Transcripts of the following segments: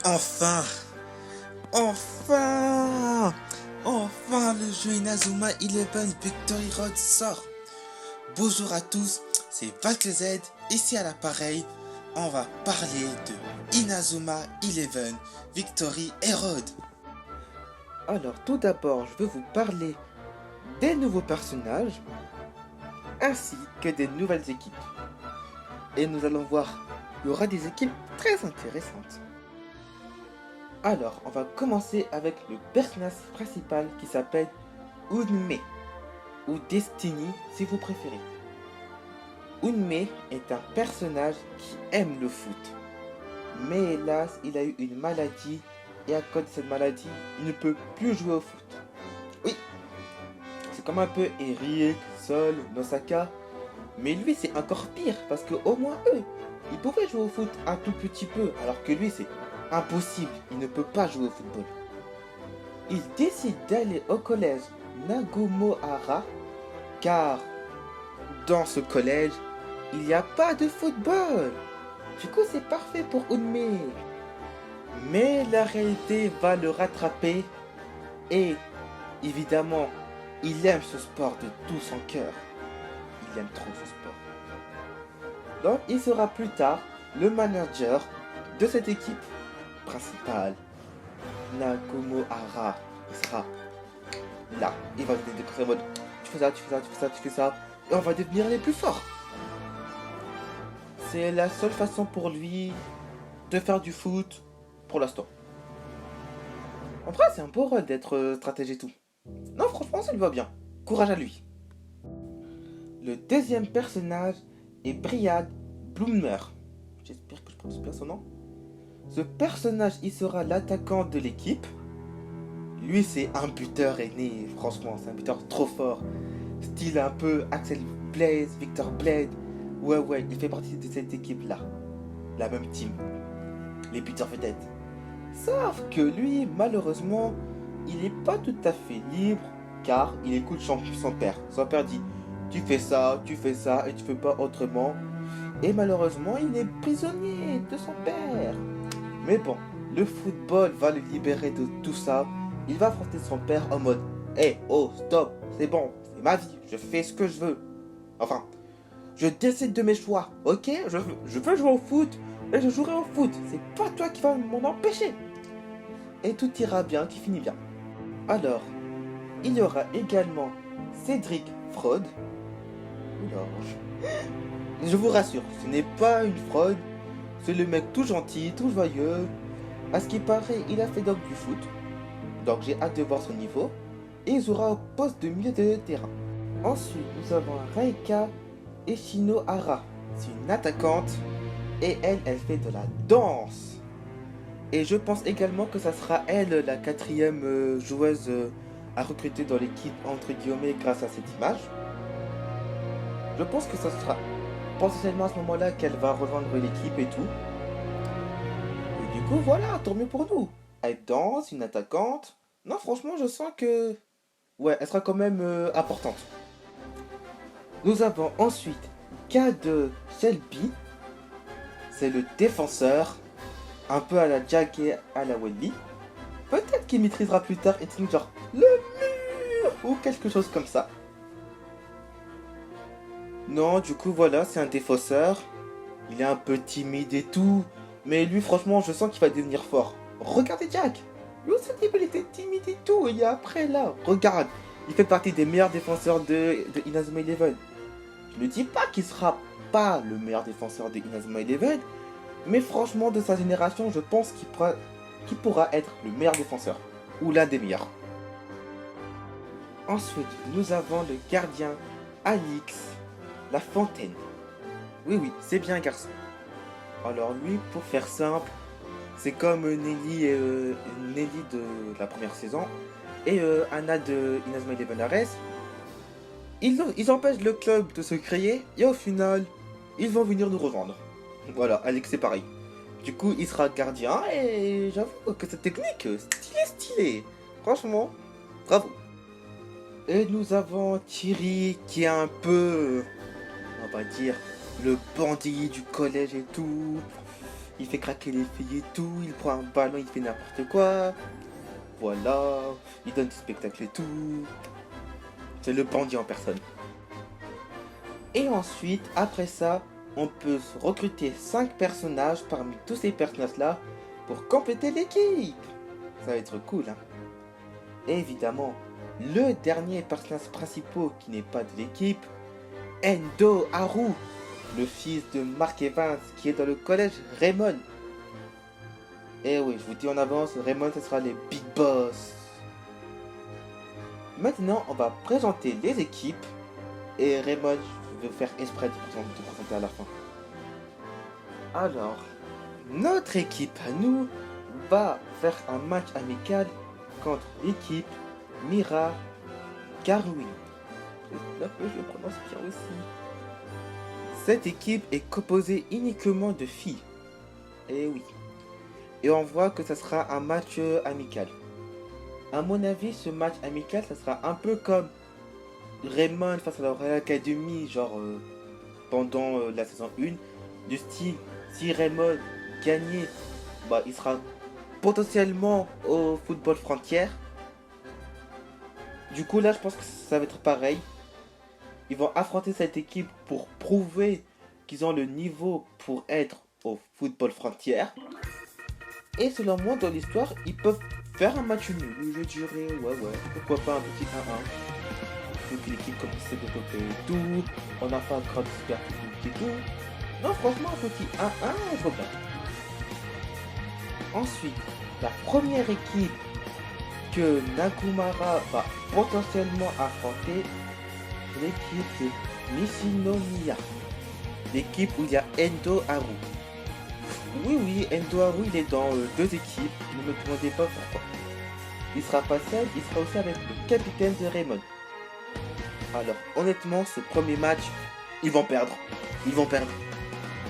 Enfin! Enfin! Enfin le jeu Inazuma Eleven Victory Road sort! Bonjour à tous, c'est ValkZ, ici à l'appareil. On va parler de Inazuma Eleven Victory Road. Alors tout d'abord, je veux vous parler des nouveaux personnages ainsi que des nouvelles équipes. Et nous allons voir, il y aura des équipes très intéressantes. Alors, on va commencer avec le personnage principal qui s'appelle Unme, ou Destiny si vous préférez. Unme est un personnage qui aime le foot. Mais hélas, il a eu une maladie et à cause de cette maladie, il ne peut plus jouer au foot. Oui, c'est comme un peu Eric, Sol, Nosaka. Mais lui, c'est encore pire parce que au moins eux, ils pouvaient jouer au foot un tout petit peu, alors que lui, c'est impossible. Il ne peut pas jouer au football. Il décide d'aller au collège Nagomohara car dans ce collège, il n'y a pas de football. Du coup, c'est parfait pour Unme. Mais la réalité va le rattraper et évidemment, il aime ce sport de tout son cœur. Il aime trop ce sport. Donc, il sera plus tard le manager de cette équipe principale, Nagomohara. Il sera là. Il va donner des conseils en mode tu fais ça, tu fais ça, tu fais ça, tu fais ça. Et on va devenir les plus forts. C'est la seule façon pour lui de faire du foot pour l'instant. En vrai, c'est un beau rôle d'être stratège et tout. Non, franchement, ça lui va bien. Courage à lui. Le deuxième personnage est Briad Bloomer. J'espère que je prononce bien son nom. Ce personnage, il sera l'attaquant de l'équipe. Lui, c'est un buteur aîné. Franchement, c'est un buteur trop fort. Style un peu Axel Blaze, Victor Blade. Ouais, il fait partie de cette équipe-là. La même team. Les buteurs vedettes. Sauf que lui, malheureusement, il n'est pas tout à fait libre car il écoute son père. Son père dit tu fais ça et tu fais pas autrement. Et malheureusement, il est prisonnier de son père. Mais bon, le football va le libérer de tout ça. Il va affronter son père en mode hey, oh, stop, c'est bon, c'est ma vie, je fais ce que je veux. Enfin, je décide de mes choix, ok? Je veux jouer au foot et je jouerai au foot. C'est pas toi qui vas m'en empêcher. Et tout ira bien, qui finit bien. Alors, il y aura également Cédric Fraude. Oula, je vous rassure, ce n'est pas une fraude. C'est le mec tout gentil, tout joyeux. À ce qui paraît, il a fait donc du foot. Donc j'ai hâte de voir son niveau. Et il jouera au poste de milieu de terrain. Ensuite, nous avons Reika Eshinohara. C'est une attaquante. Et elle fait de la danse. Et je pense également que ça sera elle la quatrième joueuse à recruter dans l'équipe entre guillemets grâce à cette image. Je pense que ça sera potentiellement à ce moment-là qu'elle va rejoindre l'équipe et tout. Et du coup, voilà, tant mieux pour nous. Elle danse, une attaquante. Non, franchement, je sens que... Ouais, elle sera quand même importante. Nous avons ensuite K de Shelby. C'est le défenseur. Un peu à la Jack et à la Wendy. Peut-être qu'il maîtrisera plus tard et technique genre le mur ou quelque chose comme ça. Non, du coup, voilà, c'est un défausseur. Il est un peu timide et tout. Mais lui, franchement, je sens qu'il va devenir fort. Regardez Jack. Lui aussi, il était timide et tout. Et après, là, regarde. Il fait partie des meilleurs défenseurs de Inazuma Eleven. Je ne dis pas qu'il sera pas le meilleur défenseur de Inazuma Eleven. Mais franchement, de sa génération, je pense qu'il pourra être le meilleur défenseur. Ou l'un des meilleurs. Ensuite, nous avons le gardien Alix La Fontaine. Oui, c'est bien garçon. Alors lui, pour faire simple, c'est comme Nelly de la première saison et Anna de Inazuma Eleven Ares. Ils empêchent le club de se créer et au final, ils vont venir nous rejoindre. Voilà, Alex c'est pareil. Du coup, il sera gardien et j'avoue que cette technique, stylé. Franchement, bravo. Et nous avons Thierry qui est un peu, on va dire, le bandit du collège et tout. il fait craquer les filles et tout, il prend un ballon, il fait n'importe quoi. Voilà, il donne du spectacle et tout. C'est le bandit en personne. Et ensuite, après ça, on peut recruter 5 personnages parmi tous ces personnages-là pour compléter l'équipe. Ça va être cool, hein. Et évidemment, le dernier personnage principal qui n'est pas de l'équipe, Endo Haru, le fils de Mark Evans qui est dans le collège Raymond. Et oui, je vous dis en avance, Raymond ce sera les big boss. Maintenant, on va présenter les équipes. Et Raymond, je vais faire exprès de présenter à la fin. Alors, notre équipe à nous va faire un match amical contre l'équipe Mira Garui. J'espère que je le prononce bien aussi. Cette équipe est composée uniquement de filles. Et oui. Et on voit que ça sera un match amical. À mon avis, ce match amical, ça sera un peu comme Raymond face à la Royal Academy, genre pendant la saison 1. Du style, si Raymond gagnait, bah, il sera potentiellement au football frontière. Du coup, là, je pense que ça va être pareil. Ils vont affronter cette équipe pour prouver qu'ils ont le niveau pour être au football frontière. Et selon moi, dans l'histoire, ils peuvent faire un match nul. Je dirais, ouais, pourquoi pas un petit 1-1. Donc l'équipe commence à se développer et tout. On n'a pas encore de super technique et tout. Non, franchement, un petit 1-1, on voit bien. Ensuite, la première équipe que Nakumara va potentiellement affronter, l'équipe de Nishinomiya. L'équipe où il y a Endo Haru. Oui, Endo Haru, il est dans 2 équipes. Ne me demandez pas pourquoi. Il sera pas seul, il sera aussi avec le capitaine de Raymond. Alors, honnêtement, ce premier match, ils vont perdre.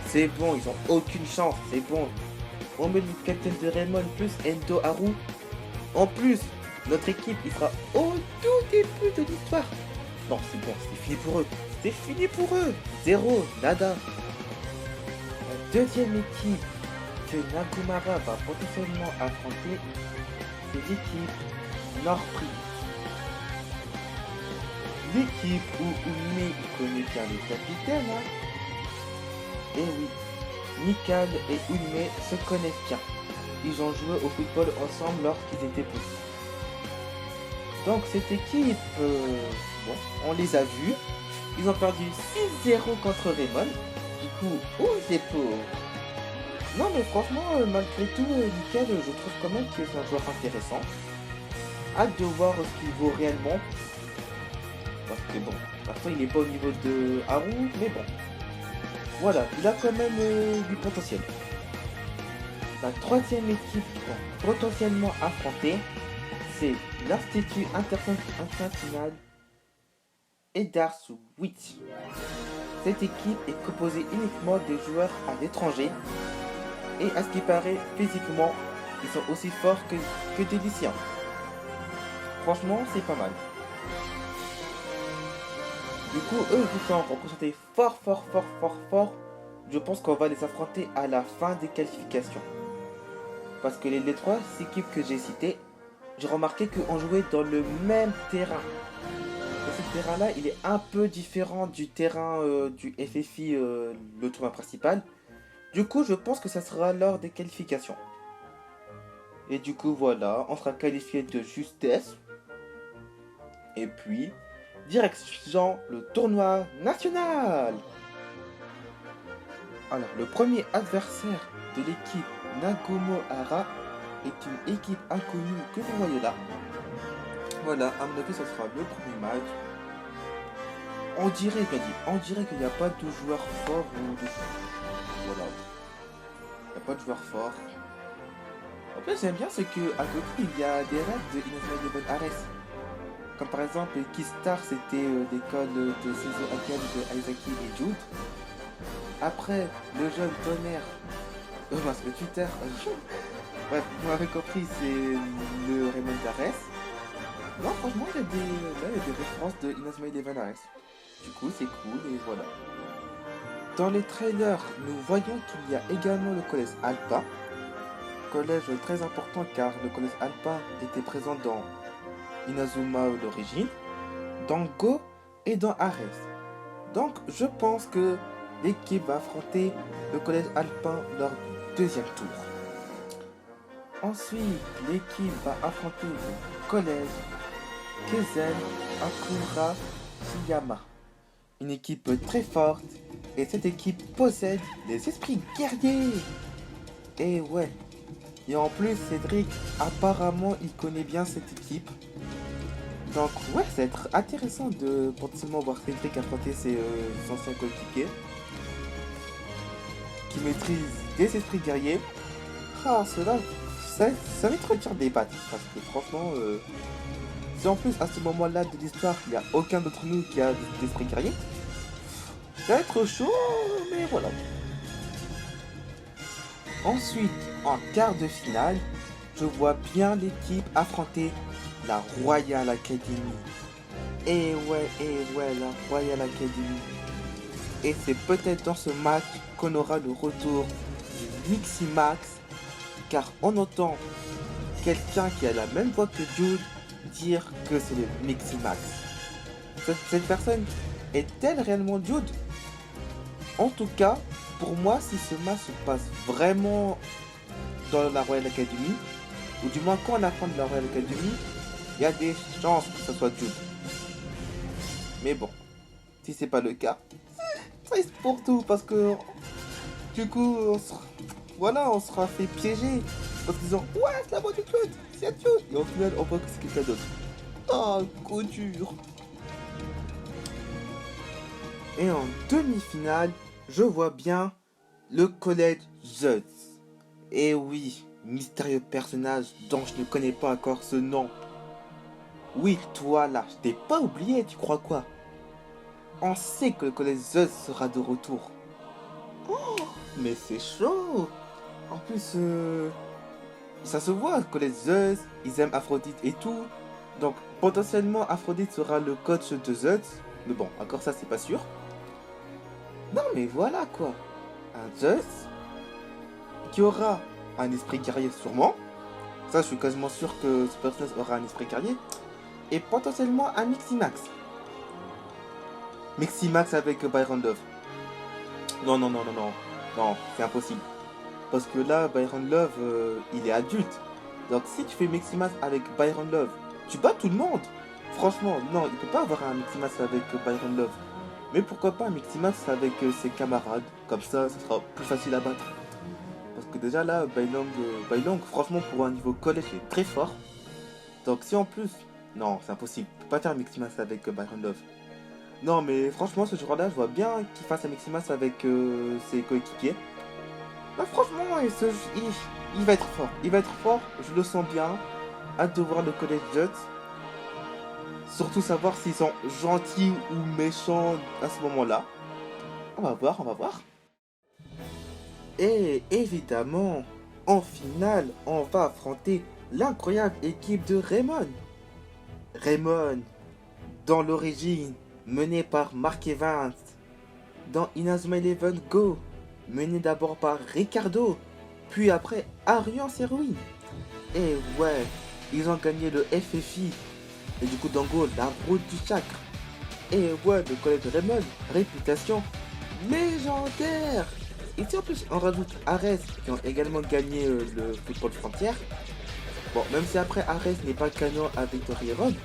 C'est bon, ils ont aucune chance, c'est bon. On met le capitaine de Raymond plus Endo Haru. En plus, notre équipe, il sera au tout début de l'histoire. Non, c'est bon, c'est fini pour eux. 0, nada. La deuxième équipe que Nakumara va potentiellement affronter, c'est l'équipe Northbridge. L'équipe où Ume connaît bien le capitaine, hein. Et oui, Mikal et Ume se connaissent bien. Ils ont joué au football ensemble lorsqu'ils étaient petits. Donc cette équipe, bon, on les a vus. Ils ont perdu 6-0 contre Raymond. Du coup, c'est pour... Non mais franchement, malgré tout, Mikal, je trouve quand même que c'est un joueur intéressant. Hâte de voir ce qu'il vaut réellement. Parce que bon, parfois il n'est pas au niveau de Haru, mais bon. Voilà, il a quand même du potentiel. La troisième équipe qui va potentiellement affronter, c'est l'Institut International Edarswitch. Cette équipe est composée uniquement de joueurs à l'étranger. Et à ce qui paraît, physiquement, ils sont aussi forts que des lycéens. Franchement, c'est pas mal. Du coup, eux qui sont représentés fort. Je pense qu'on va les affronter à la fin des qualifications. Parce que les 3 équipes que j'ai citées, j'ai remarqué qu'on jouait dans le même terrain. Et ce terrain-là, il est un peu différent du terrain du FFI, le tournoi principal. Du coup, je pense que ça sera lors des qualifications. Et du coup, voilà, on sera qualifié de justesse. Et puis, direction le tournoi national. Alors, le premier adversaire de l'équipe Nagomohara est une équipe inconnue que vous voyez là. Voilà, à mon avis, ça sera le premier match. On dirait qu'il n'y a pas de joueurs forts ou de... Voilà. Il n'y a pas de joueurs forts. En fait, j'aime bien, c'est qu'à côté, il y a des rêves de Inazuma Eleven Ares. Comme par exemple, Keystar, c'était l'école de Seizo Akane de Aizaki et Jude. Après, le jeune tonnerre, le tuteur, bref, vous m'avez compris, c'est le Raymond d'Ares. Non, franchement, il y a des références de Inazuma Eleven Ares. Du coup, c'est cool et voilà. Dans les trailers, nous voyons qu'il y a également le collège Alpha. Collège très important car le collège Alpha était présent dans Inazuma d'origine, dans Go et dans Ares. Donc je pense que l'équipe va affronter le collège Alpin lors du deuxième tour. Ensuite, l'équipe va affronter le collège Kezen Akura Shiyama. Une équipe très forte et cette équipe possède des esprits guerriers. Et ouais. Et en plus, Cédric, apparemment, il connaît bien cette équipe. Donc ouais, ça va être intéressant de potentiellement voir Cédric affronter ses anciens coéquipiers qui maîtrisent des esprits guerriers. Ah, cela, ça va être dur des pattes. Parce que franchement, si en plus à ce moment-là de l'histoire, il n'y a aucun d'entre nous qui a d'esprit guerrier, ça va être chaud, mais voilà. Ensuite, en quart de finale, je vois bien l'équipe affronter la Royal Academy. Et ouais, la Royal Academy. Et c'est peut-être dans ce match qu'on aura le retour du Miximax, car on entend quelqu'un qui a la même voix que Jude dire que c'est le Miximax. Cette personne est-elle réellement Jude? En tout cas, pour moi, si ce match se passe vraiment dans la Royal Academy, ou du moins quand on affronte la Royal Academy, il y a des chances que ce soit Jude. Mais bon, si c'est pas le cas, triste pour tout, parce que du coup, on sera fait piéger. Parce qu'ils ont, ouais, c'est la voix de Jude, c'est Jude. Et au final, on voit que c'est quelqu'un d'autre. Oh, coup dur. Et en demi-finale, je vois bien le collège Zeus. Et oui, mystérieux personnage dont je ne connais pas encore ce nom. Oui, toi là, je t'ai pas oublié, tu crois quoi? On sait que le collège Zeus sera de retour. Oh, mais c'est chaud. En plus, ça se voit, le collège Zeus, ils aiment Aphrodite et tout. Donc potentiellement Aphrodite sera le coach de Zeus. Mais bon, encore ça c'est pas sûr. Non mais voilà quoi. Un Zeus qui aura un esprit guerrier sûrement. Ça je suis quasiment sûr que ce personnage aura un esprit guerrier. Et potentiellement un Miximax. Miximax avec Byron Love. Non, c'est impossible. Parce que là, Byron Love, il est adulte. Donc si tu fais Miximax avec Byron Love, tu bats tout le monde. Franchement, non, il peut pas avoir un Miximax avec Byron Love. Mais pourquoi pas un Miximax avec ses camarades. Comme ça sera plus facile à battre. Parce que déjà là, Bailong, franchement, pour un niveau collège, il est très fort. Donc si en plus... Non, c'est impossible. Tu peux pas faire un Miximax avec Byron Love. Non, mais franchement, ce joueur-là, je vois bien qu'il fasse un Miximax avec ses coéquipiers. Bah, franchement, il va être fort. Il va être fort, je le sens bien. Hâte de voir le collège Jets. Surtout savoir s'ils sont gentils ou méchants à ce moment-là. On va voir. Et évidemment, en finale, on va affronter l'incroyable équipe de Raymond. Raymond, dans l'origine, mené par Mark Evans. Dans Inazuma Eleven Go, mené d'abord par Ricardo, puis après Arian Serui. Et ouais, ils ont gagné le FFI. Et du coup, dans Go, la route du sacre. Et ouais, le collège Raymond, réputation légendaire. Et si en plus on rajoute Ares qui ont également gagné le football frontière. Bon, même si après Ares n'est pas gagnant à Victory Road,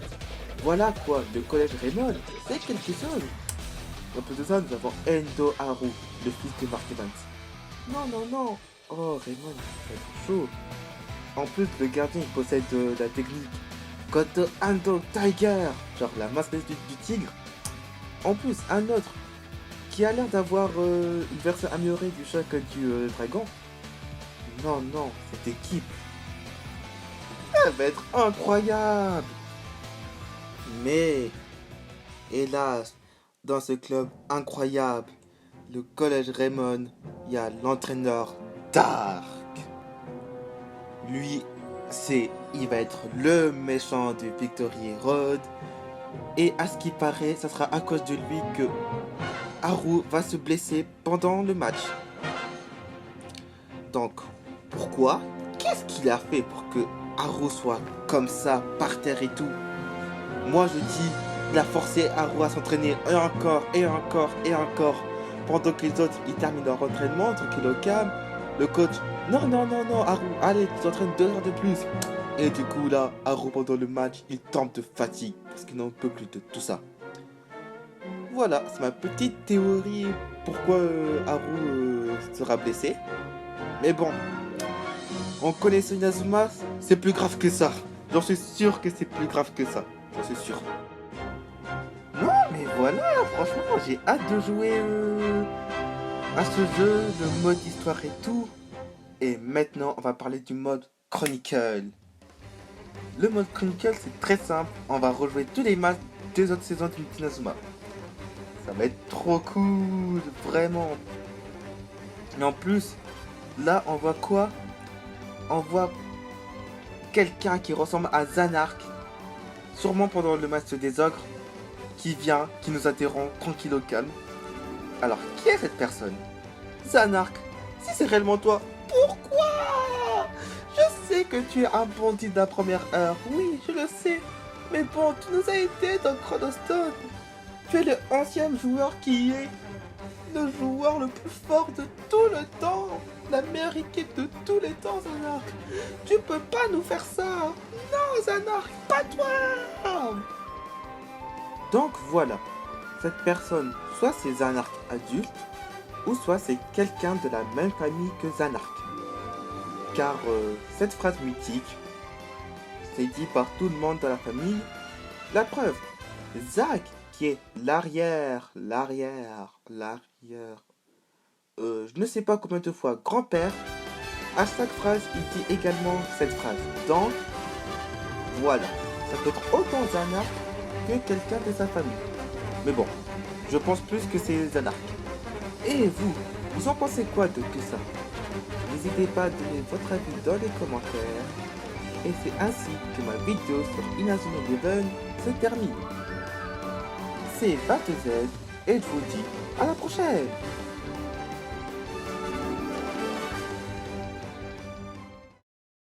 voilà quoi, le collège Raymond, c'est quelque chose. En plus de ça, nous avons Endo Haru, le fils de Mark Evans. Non. Oh, Raymond, ça va être chaud. En plus, le gardien il possède la technique Koto Ando Tiger, genre la masse du tigre. En plus, un autre qui a l'air d'avoir une version améliorée du choc du dragon. Non, cette équipe, elle va être incroyable. Mais, hélas, dans ce club incroyable, le collège Raymond, il y a l'entraîneur Dark. Lui, il va être le méchant de Victory Road. Et à ce qui paraît, ça sera à cause de lui que Haru va se blesser pendant le match. Donc, pourquoi? Qu'est-ce qu'il a fait pour que Haru soit comme ça, par terre et tout? Moi je dis, il a forcé Haru à s'entraîner et encore, et encore, et encore. Pendant que les autres, ils terminent leur entraînement, tranquille au calme. Le coach, non, non, non, non, Haru, allez, tu t'entraînes 2 heures de plus. Et du coup là, Haru pendant le match, il tombe de fatigue, parce qu'il n'en peut plus de tout ça. Voilà, c'est ma petite théorie pourquoi Haru sera blessé. Mais bon, en connaissant Inazuma, c'est plus grave que ça. J'en suis sûr que c'est plus grave que ça. J'en suis sûr. Non, mais voilà, franchement, j'ai hâte de jouer à ce jeu, le mode histoire et tout. Et maintenant, on va parler du mode Chronicle. Le mode Chronicle, c'est très simple. On va rejouer tous les matchs des autres saisons d'Inazuma. Ça va être trop cool, vraiment. Et en plus, là, on voit quoi? On voit quelqu'un qui ressemble à Zanark, sûrement pendant le match des ogres, qui vient, qui nous interrompt tranquille au calme. Alors, qui est cette personne? Zanark, si c'est réellement toi, pourquoi? Je sais que tu es un bandit de la première heure, oui, je le sais. Mais bon, tu nous as aidés dans Chronostone. Tu es le 11e joueur qui est le joueur le plus fort de tout le temps. La meilleure équipe de tous les temps, Zanark. Tu peux pas nous faire ça. Non, Zanark, pas toi. Donc voilà, cette personne, soit c'est Zanark adulte, ou soit c'est quelqu'un de la même famille que Zanark. Car cette phrase mythique, c'est dit par tout le monde dans la famille. La preuve, Zack, qui est l'arrière, je ne sais pas combien de fois grand-père, à chaque phrase, il dit également cette phrase. Donc, voilà, ça peut être autant Zanark que quelqu'un de sa famille. Mais bon, je pense plus que c'est Zanark. Et vous en pensez quoi de tout ça? N'hésitez pas à donner votre avis dans les commentaires. Et c'est ainsi que ma vidéo sur Inazuma Eleven se termine. C'est BattleZ et je vous dis à la prochaine.